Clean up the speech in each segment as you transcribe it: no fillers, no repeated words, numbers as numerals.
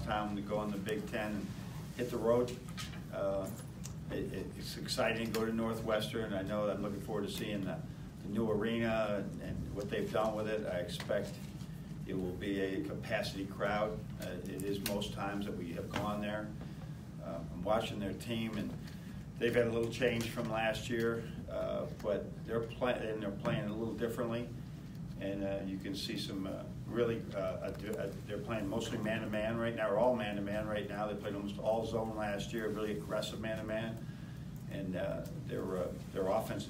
time to go in the Big Ten and hit the road. It's exciting to go to Northwestern. I know I'm looking forward to seeing the new arena and what they've done with it. I expect it will be a capacity crowd. It is most times that we have gone there. I'm watching their team, and they've had a little change from last year, but they're playing a little differently. And you can see some really, they're playing mostly man-to-man right now, or all man-to-man right now. They played almost all zone last year, really aggressive man-to-man. And their offense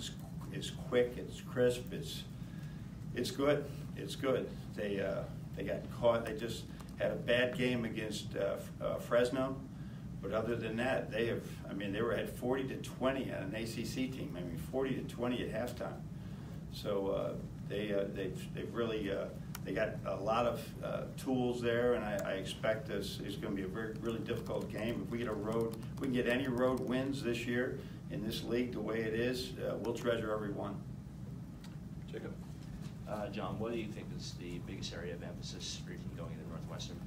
is quick, it's crisp, it's good, it's good. They got caught. They just had a bad game against Fresno, but other than that, they were at 40-20 on an ACC team. 40-20 at halftime. So they've really they got a lot of tools there, and I expect this is going to be a really difficult game. If we can get any road wins this year in this league the way it is, we'll treasure every one. Jacob. John, what do you think is the biggest area of emphasis for your team going into Northwestern?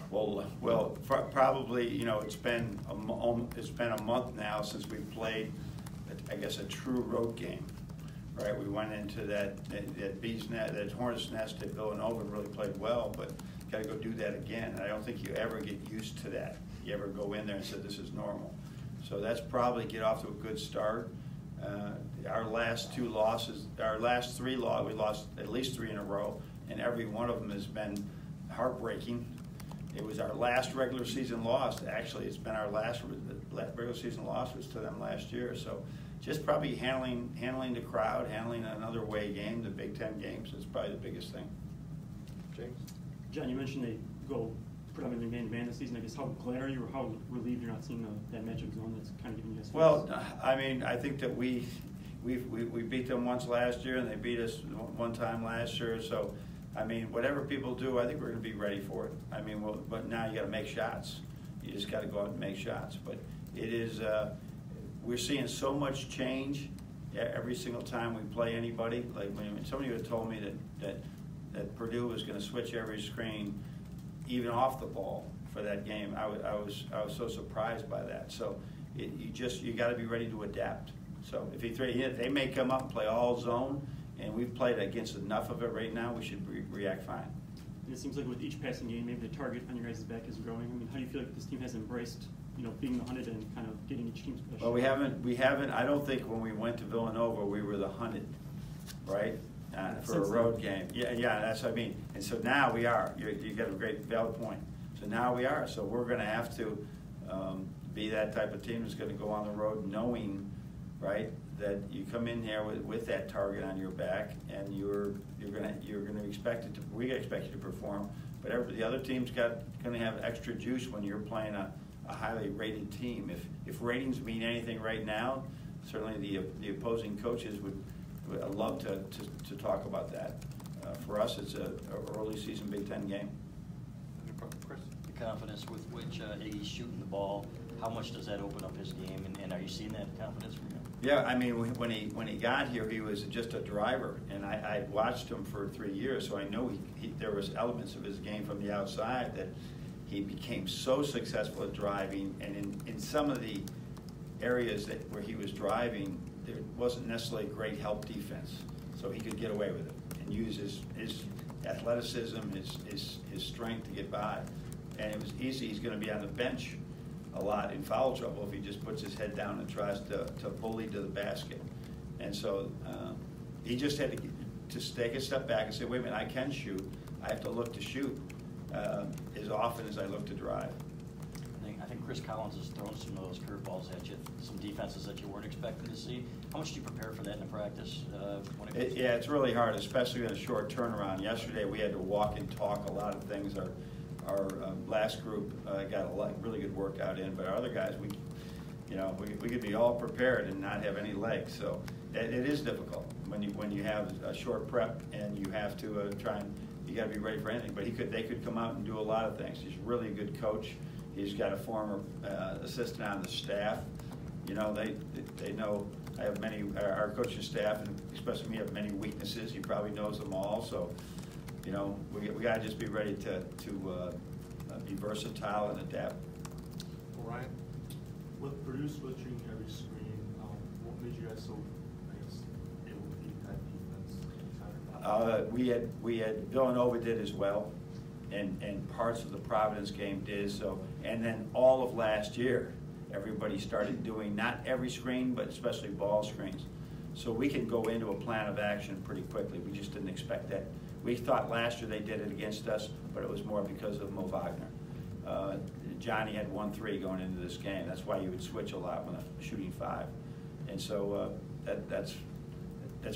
Well, probably, it's been a month now since we played, I guess, a true road game. Right, we went into that bee's nest, that hornet's nest at Villanova, and really played well, but got to go do that again. I don't think you ever get used to that. You ever go in there and say this is normal. So that's probably get off to a good start. Our last three losses, we lost at least 3 in a row, and every one of them has been heartbreaking. It was our last regular season loss. Actually, it's been our last regular season loss was to them last year. So just probably handling the crowd, handling another away game, the Big Ten games is probably the biggest thing. James? John, you mentioned they go predominantly man-to-man this season. I guess how glad are you, or how relieved you're not seeing that matchup zone that's kind of giving you guys? Well, I think that we beat them once last year, and they beat us one time last year. So, whatever people do, I think we're going to be ready for it. But now you got to make shots. You just got to go out and make shots. But it is. We're seeing so much change every single time we play anybody. Like when somebody had told me that Purdue was going to switch every screen, even off the ball, for that game, I was so surprised by that. So you got to be ready to adapt. So if they may come up and play all zone, and we've played against enough of it right now, we should react fine. And it seems like with each passing game, maybe the target on your guys' back is growing. How do you feel like this team has embraced, being the hunted and kind of getting each team's best? Well, we haven't. I don't think when we went to Villanova we were the hunted, right? For a road game. Yeah, that's what I mean. And so now we are. You got a great valid point. So now we are. So we're going to have to be that type of team that's going to go on the road knowing, right, that you come in here with that target on your back, and you're going to expect it to. We expect you to perform. But the other team's going to have extra juice when you're playing a highly rated team. If ratings mean anything right now, certainly the opposing coaches would love to talk about that. For us, it's an early season Big Ten game. Chris? The confidence with which Iggy's shooting the ball, how much does that open up his game, and are you seeing that confidence from him? Yeah, when he got here, he was just a driver, and I watched him for 3 years, so I know there was elements of his game from the outside that he became so successful at driving, and in some of the areas where he was driving, there wasn't necessarily great help defense, so he could get away with it and use his athleticism, his strength to get by. And it was easy. He's going to be on the bench a lot in foul trouble if he just puts his head down and tries to bully to the basket. And so he just had to take a step back and say, wait a minute, I can shoot. I have to look to shoot as often as I look to drive. I think Chris Collins has thrown some of those curveballs at you, some defenses that you weren't expecting to see. How much do you prepare for that in practice? Yeah, it's really hard, especially in a short turnaround. Yesterday we had to walk and talk a lot of things. Our last group got a really good workout in, but our other guys, we could be all prepared and not have any legs. So it is difficult when you have a short prep and you have to you got to be ready for anything. But they could come out and do a lot of things. He's really a good coach. He's got a former assistant on the staff. They know I have many. Our coaching staff, and especially me, have many weaknesses. He probably knows them all. So, we got to just be ready to be versatile and adapt. Ryan? With Purdue switching every screen, what made you guys so, I guess, able to beat that defense? We had Villanova did as well, and parts of the Providence game did so, and then all of last year, everybody started doing not every screen, but especially ball screens. So we can go into a plan of action pretty quickly. We just didn't expect that. We thought last year they did it against us, but it was more because of Mo Wagner. Johnny had 1-3 going into this game. That's why you would switch a lot when shooting 5. And so that's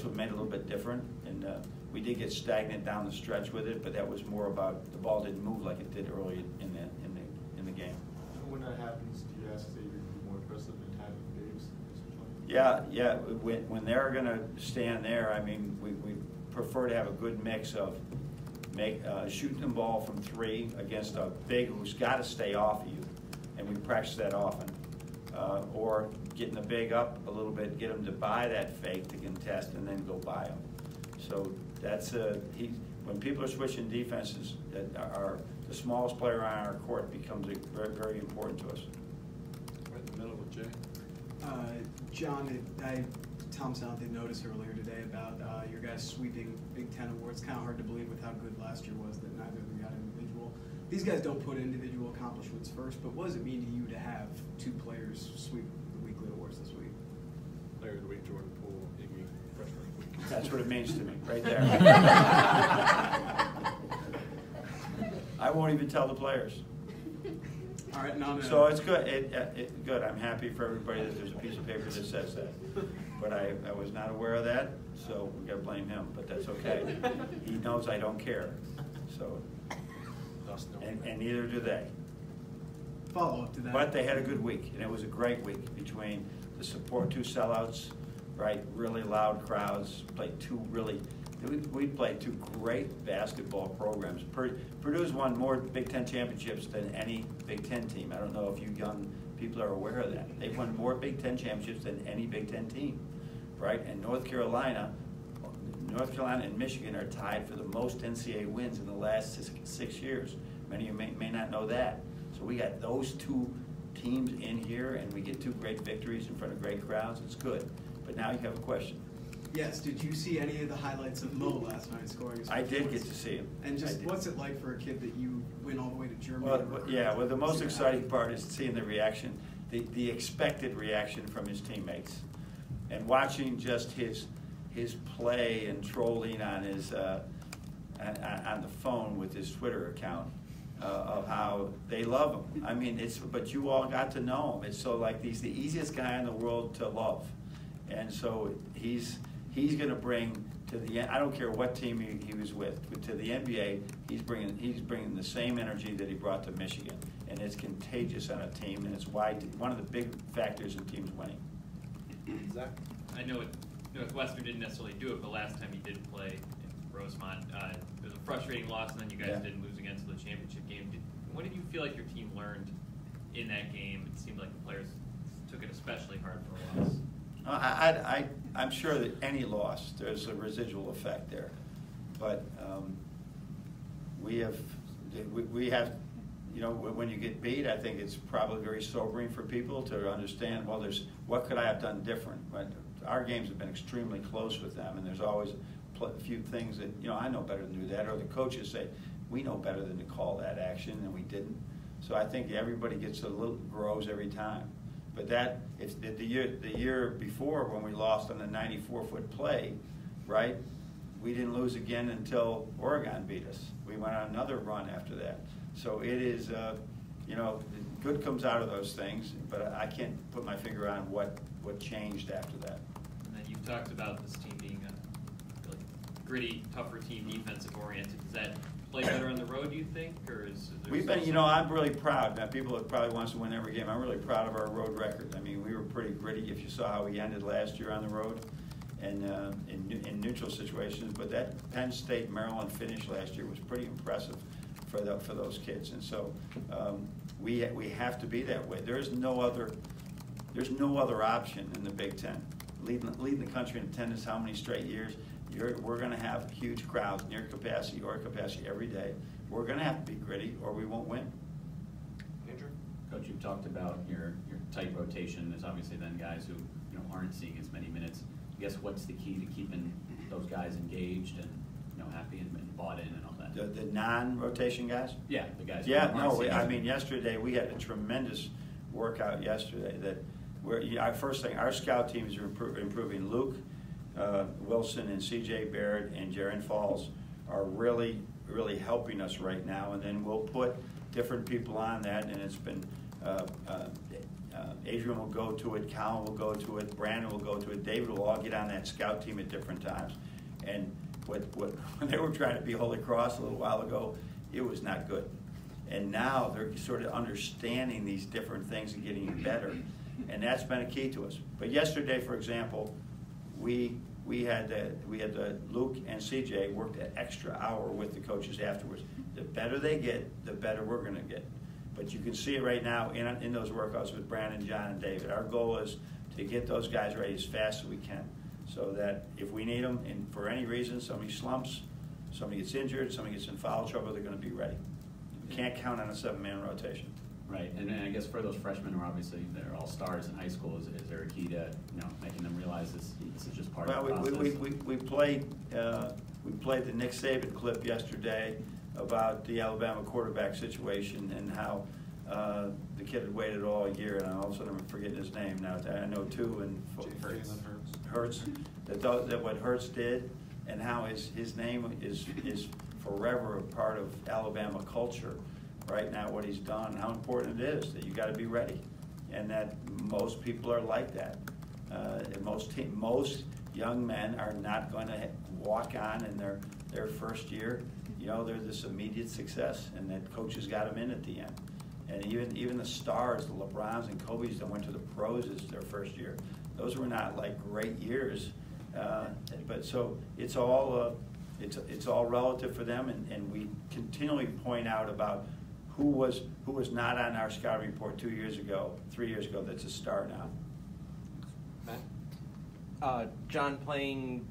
what made it a little bit different. And we did get stagnant down the stretch with it, but that was more about the ball didn't move like it did early in the game. When that happens, do you ask that you're going to be more aggressive in attacking bigs? Yeah. When they're going to stand there, I mean, we prefer to have a good mix of shooting the ball from 3 against a big who's got to stay off of you, and we practice that often. Or getting the big up a little bit, get him to buy that fake to contest, and then go by him. So that's when people are switching defenses, that are the smallest player on our court becomes very, very important to us. Right in the middle with Jay. John, Tom Sallant did notice earlier today about your guys sweeping Big Ten awards. Kind of hard to believe with how good last year was that neither of them got individual. These guys don't put individual accomplishments first, but what does it mean to you to have 2 players sweep the weekly awards this week? Player of the week, Jordan Poole, Iggy, freshman of the week. That's what it means to me, right there. I won't even tell the players. All right, no. So it's good. Good. I'm happy for everybody that there's a piece of paper that says that. But I was not aware of that, so we got to blame him. But that's okay. He knows I don't care. So, and neither do they. Follow up to that. But they had a good week, and it was a great week between the support 2 sellouts, right? Really loud crowds. We played 2 great basketball programs. Purdue's won more Big Ten championships than any Big Ten team. I don't know if you young people are aware of that. They've won more Big Ten championships than any Big Ten team, right? And North Carolina and Michigan are tied for the most NCAA wins in the last 6 years. Many of you may not know that. So we got those 2 teams in here, and we get 2 great victories in front of great crowds. It's good. But now you have a question. Yes, did you see any of the highlights of Mo last night scoring his I first did points? get to see him. And just what's it like for a kid that you went all the way to Germany? Well, the most exciting part is seeing the reaction, the expected reaction from his teammates, and watching just his play and trolling on his on the phone with his Twitter account of how they love him. I mean, but you all got to know him. It's so like he's the easiest guy in the world to love, and so he's going to bring to the I don't care what team he was with, but to the NBA, he's bringing the same energy that he brought to Michigan, and it's contagious on a team, and it's one of the big factors in teams winning. Zach? I know Northwestern didn't necessarily do it, but last time he did play in Rosemont, it was a frustrating loss, and then you guys didn't lose against the championship game. What did you feel like your team learned in that game? It seemed like the players took it especially hard for a loss. I'm sure that any loss, there's a residual effect there. But we have, when you get beat, I think it's probably very sobering for people to understand, well, what could I have done different? But our games have been extremely close with them, and there's always a few things that, I know better than do that, or the coaches say, we know better than to call that action, and we didn't. So I think everybody grows every time. But the year before when we lost on the 94-foot play, right? We didn't lose again until Oregon beat us. We went on another run after that. So it is, good comes out of those things, but I can't put my finger on what changed after that. And then you've talked about this team being a really gritty, tougher team, defensive oriented. Does that play better on the road, do you think, or is there? We've been, I'm really proud. Now, people that probably want us to win every game. I'm really proud of our road record. I mean, we were pretty gritty. If you saw how we ended last year on the road, and in neutral situations, but that Penn State Maryland finish last year was pretty impressive for those kids. And so we have to be that way. There's no other option in the Big Ten. Leading the country in attendance how many straight years? We're going to have huge crowds, near capacity or capacity every day. We're going to have to be gritty, or we won't win. Ranger? Coach, you've talked about your tight rotation. There's obviously then guys who aren't seeing as many minutes. I guess what's the key to keeping those guys engaged and happy and bought in and all that? The non-rotation guys? Yeah, the guys. who Yeah, aren't no, seeing I as- mean, yesterday we had a tremendous workout yesterday that our first thing, our scout teams are improving. Luke Wilson and C.J. Baird and Jaron Falls are really, really helping us right now. And then we'll put different people on that, and it's been Adrian will go to it, Colin will go to it, Brandon will go to it, David will all get on that scout team at different times. And when they were trying to be Holy Cross a little while ago, it was not good. And now they're sort of understanding these different things and getting better. And that's been a key to us. But yesterday, for example, we had Luke and CJ worked an extra hour with the coaches afterwards. The better they get, the better we're going to get. But you can see it right now in those workouts with Brandon, John, and David. Our goal is to get those guys ready as fast as we can, so that if we need them, and for any reason, somebody slumps, somebody gets injured, somebody gets in foul trouble, they're going to be ready. We can't count on a 7-man rotation. Right, and I guess for those freshmen who are obviously they're all stars in high school, is there a key to making them realize this is just part of the process? We played the Nick Saban clip yesterday about the Alabama quarterback situation and how the kid had waited all year, and all of a sudden I'm forgetting his name now. I know two, and Hurts. That what Hurts did, and how his name is forever a part of Alabama culture. Right now, what he's done, how important it is that you got to be ready, and that most people are like that. Most young men are not going to walk on in their first year. They're this immediate success, and that coaches got them in at the end. And even the stars, the LeBrons and Kobe's that went to the pros is their first year. Those were not like great years, but so it's all relative for them, and we continually point out about who was not on our scouting report 2 years ago, 3 years ago, that's a star now. Matt? John, playing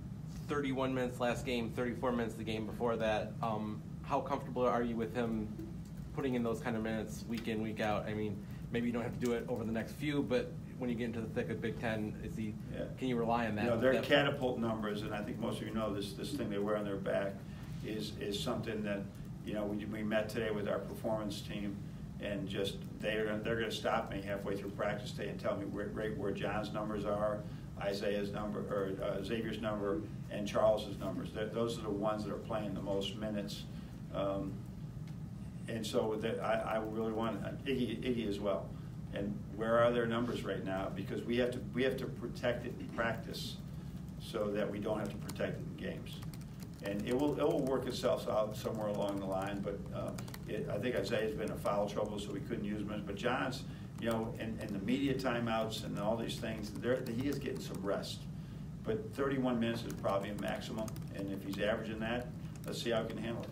31 minutes last game, 34 minutes the game before that, how comfortable are you with him putting in those kind of minutes week in, week out? I mean, maybe you don't have to do it over the next few, but when you get into the thick of Big Ten, can you rely on that? Their catapult numbers, and I think most of you know this thing they wear on their back is something that we met today with our performance team, and just they're going to stop me halfway through practice day and tell me where John's numbers are, Isaiah's number, or Xavier's number, and Charles's numbers. Those are the ones that are playing the most minutes. And so I really want Iggy as well. And where are their numbers right now? Because we have to protect it in practice, so that we don't have to protect it in games. And it will work itself out somewhere along the line. But I think Isaiah's been in foul trouble, so we couldn't use him. But John's, and the media timeouts and all these things, he is getting some rest. But 31 minutes is probably a maximum. And if he's averaging that, let's see how he can handle it.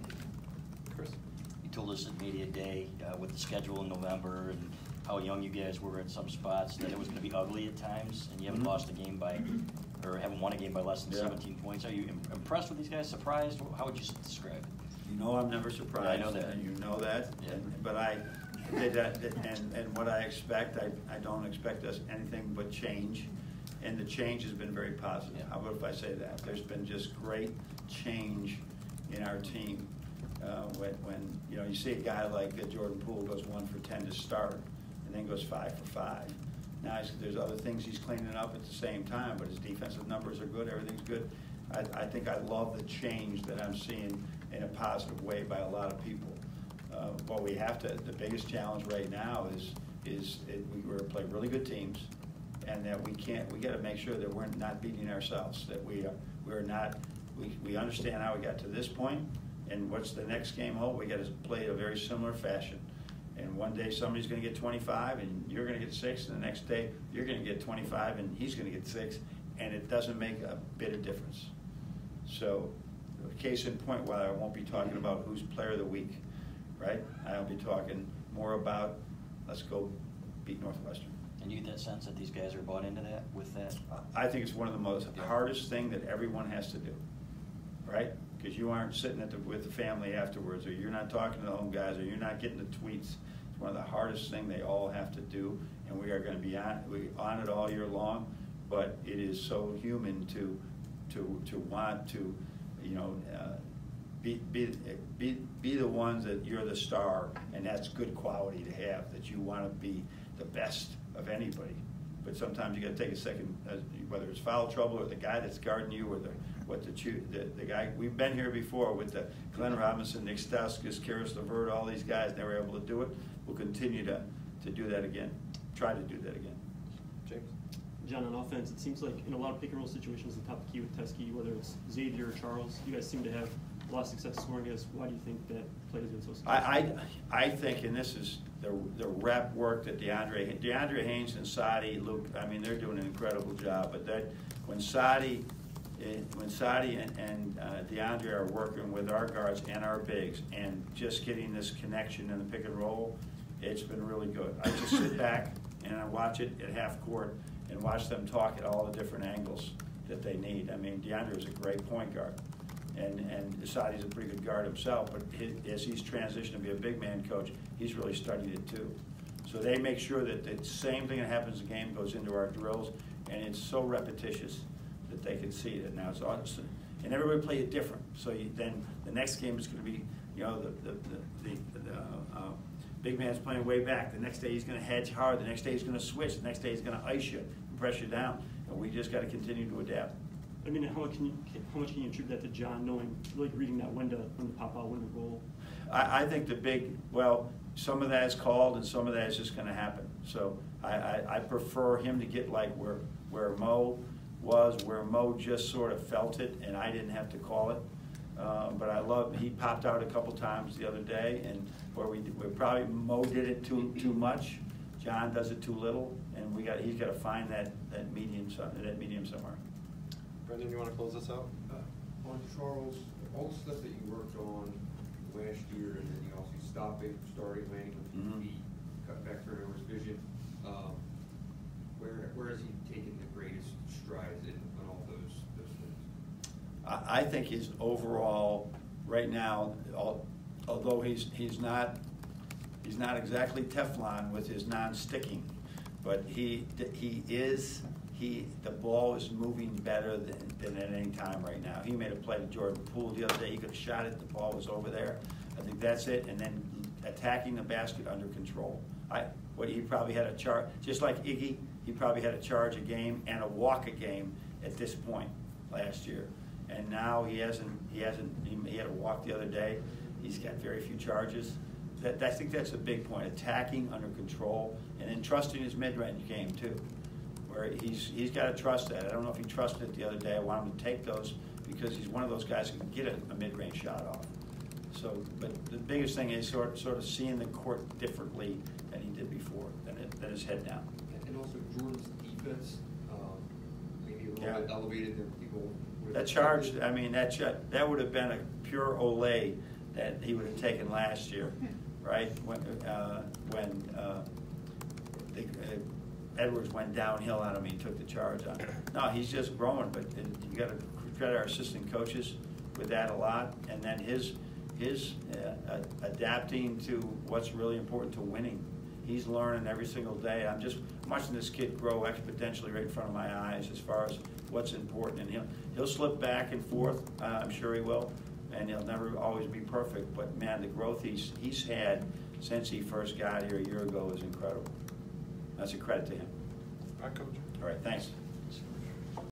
Chris? You told us at Media Day with the schedule in November and how young you guys were at some spots that it was going to be ugly at times, and you haven't lost a game haven't won a game by less than 17 points. Are you impressed with these guys? Surprised? How would you describe it? I'm never surprised. Yeah, I know that. And you know that. Yeah. But I did that, and what I expect, I don't expect us anything but change. And the change has been very positive. Yeah. How about if I say that? There's been just great change in our team. When you see a guy like Jordan Poole goes 1 for 10 to start, and then goes 5 for 5. Now there's other things he's cleaning up at the same time, but his defensive numbers are good. Everything's good. I think I love the change that I'm seeing in a positive way by a lot of people. What we have to, the biggest challenge right now is we're to play really good teams, and that we got to make sure that we're not beating ourselves. That we understand how we got to this point, and what's the next game hold. We got to play a very similar fashion. And one day somebody's going to get 25 and you're going to get 6, and the next day you're going to get 25 and he's going to get 6, and it doesn't make a bit of difference. So, case in point, while I won't be talking about who's player of the week, right? I'll be talking more about let's go beat Northwestern. And you get that sense that these guys are bought into that with that? I think it's one of the most hardest thing that everyone has to do, right? Because you aren't sitting with the family afterwards, or you're not talking to the home guys, or you're not getting the tweets. It's one of the hardest things they all have to do, and we are going to be on it all year long. But it is so human to want to, you know, be the ones that you're the star, and that's good quality to have. That you want to be the best of anybody. But sometimes you got to take a second, whether it's foul trouble or the guy that's guarding you, or the guy. We've been here before with the Glenn Robinson, Nick Stauskas, Karis LeVert, all these guys. They were able to do it. We'll continue to do that again. Try to do that again. James? John, on offense, it seems like in a lot of pick and roll situations, the top of the key with Teskey, whether it's Xavier or Charles, you guys seem to have a lot of success scoring. Why do you think that play has been so successful? I think, and this is the rep work that DeAndre Haynes and Sadi, Luke, I mean, they're doing an incredible job. But that when Sadi and DeAndre are working with our guards and our bigs and just getting this connection in the pick and roll, it's been really good. I just sit back and I watch it at half court and watch them talk at all the different angles that they need. I mean, DeAndre is a great point guard. And Sadi's a pretty good guard himself, but as he's transitioned to be a big man coach, he's really studied it too. So they make sure that the same thing that happens in the game goes into our drills, and it's so repetitious that they can see it. Now it's awesome, and everybody play it different. So then the next game is going to be, you know, the big man's playing way back. The next day he's going to hedge hard. The next day he's going to switch. The next day he's going to ice you, and press you down, and we just got to continue to adapt. I mean, how much can you attribute that to John, knowing, like reading that when to pop out, when to roll? I think some of that is called and some of that is just going to happen. So I prefer him to get like where Mo was, where Mo just sort of felt it and I didn't have to call it. But he popped out a couple times the other day, and where we probably Mo did it too much, John does it too little, and he's got to find that medium somewhere. Brendan, you want to close this out? On Charles, all the stuff that you worked on last year, and then you also starting landing with Mm-hmm. feet, cut back turnovers, vision. Where has he taken the greatest strides in on all those things? I think his overall right now, although he's not exactly Teflon with his non-sticking, but the ball is moving better than at any time right now. He made a play to Jordan Poole the other day. He could have shot it. The ball was over there. I think that's it. And then attacking the basket under control. He probably had a charge, just like Iggy. He probably had a charge a game and a walk a game at this point last year. And now he hasn't. He had a walk the other day. He's got very few charges. I think that's a big point. Attacking under control and then trusting his mid-range game too. Where he's got to trust that. I don't know if he trusted it the other day. I want him to take those because he's one of those guys who can get a mid-range shot off. So, but the biggest thing is sort of seeing the court differently than he did before, than his head down. And also Jordan's defense, maybe a little bit elevated than people would have That charge, I mean, that would have been a pure Olay that he would have taken last year, right? When Edwards went downhill on him, he took the charge on him. No, he's just growing, but you got to credit our assistant coaches with that a lot, and then his adapting to what's really important to winning. He's learning every single day. I'm watching this kid grow exponentially right in front of my eyes as far as what's important, and he'll slip back and forth. I'm sure he will, and he'll never always be perfect. But man, the growth he's had since he first got here a year ago is incredible. That's a credit to him. All right, Coach. All right, thanks.